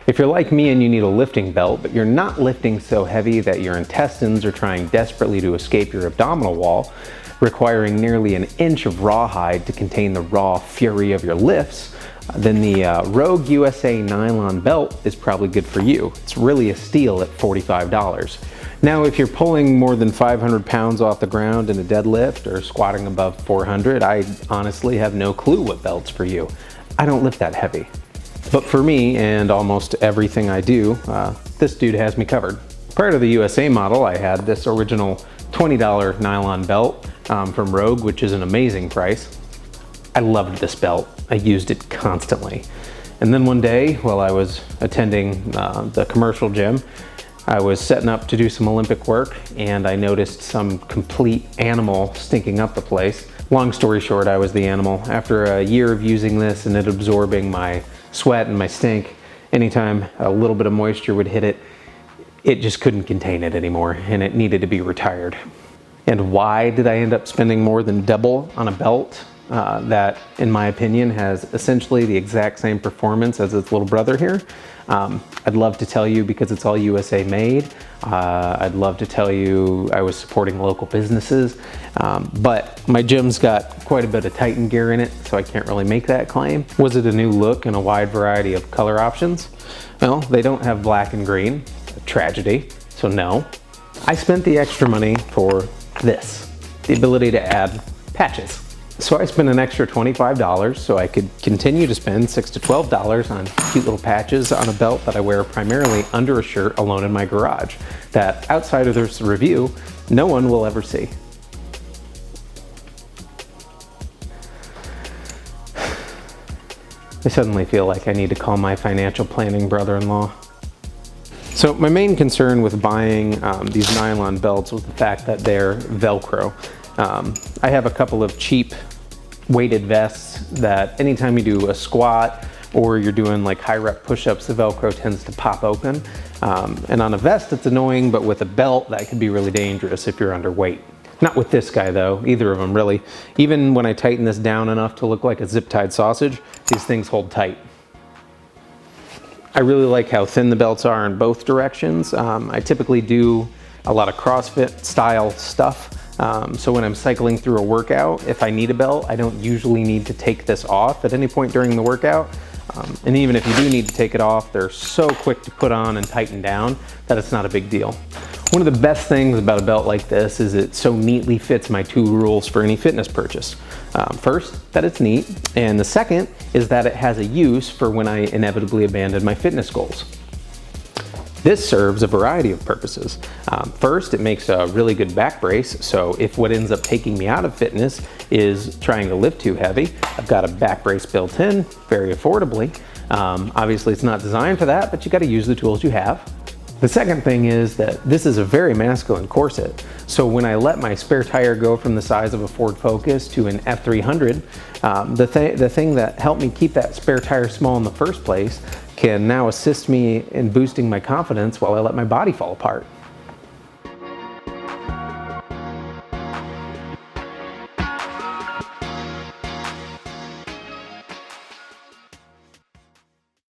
If you're like me and you need a lifting belt, but you're not lifting so heavy that your intestines are trying desperately to escape your abdominal wall, requiring nearly an inch of rawhide to contain the raw fury of your lifts, then the Rogue USA nylon belt is probably good for you. It's really a steal at $45. Now, if you're pulling more than 500 pounds off the ground in a deadlift or squatting above 400, I honestly have no clue what belt's for you. I don't lift that heavy. But for me and almost everything I do, this dude has me covered. Prior to the USA model, I had this original $20 nylon belt from Rogue, which is an amazing price. I loved this belt. I used it constantly. And then one day, while I was attending the commercial gym, I was setting up to do some Olympic work, and I noticed some complete animal stinking up the place. Long story short, I was the animal. After a year of using this and it absorbing my sweat and my stink, anytime a little bit of moisture would hit it, it just couldn't contain it anymore, and it needed to be retired. And why did I end up spending more than double on a belt that, in my opinion, has essentially the exact same performance as its little brother here? I'd love to tell you because it's all USA made. I'd love to tell you I was supporting local businesses, but my gym's got quite a bit of Titan gear in it, so I can't really make that claim. Was it a new look and a wide variety of color options? Well, they don't have black and green, a tragedy, so no. I spent the extra money for this, the ability to add patches. So I spent an extra $25 so I could continue to spend $6 to $12 on cute little patches on a belt that I wear primarily under a shirt alone in my garage, that outside of this review, no one will ever see. I suddenly feel like I need to call my financial planning brother-in-law. So my main concern with buying these nylon belts was the fact that they're Velcro. I have a couple of cheap weighted vests that anytime you do a squat or you're doing like high rep push-ups, the Velcro tends to pop open. And on a vest it's annoying, but with a belt that could be really dangerous if you're underweight. Not with this guy though, either of them really. Even when I tighten this down enough to look like a zip-tied sausage, these things hold tight. I really like how thin the belts are in both directions. I typically do a lot of CrossFit style stuff. So when I'm cycling through a workout, if I need a belt, I don't usually need to take this off at any point during the workout. And even if you do need to take it off, they're so quick to put on and tighten down that it's not a big deal. One of the best things about a belt like this is it so neatly fits my 2 rules for any fitness purchase. First, that it's neat, and the second is that it has a use for when I inevitably abandon my fitness goals. This serves a variety of purposes. First, it makes a really good back brace, so if what ends up taking me out of fitness is trying to lift too heavy, I've got a back brace built in very affordably. Obviously it's not designed for that, but you got to use the tools you have. The second thing is that this is a very masculine corset, so when I let my spare tire go from the size of a Ford Focus to an F300, the thing that helped me keep that spare tire small in the first place can now assist me in boosting my confidence while I let my body fall apart.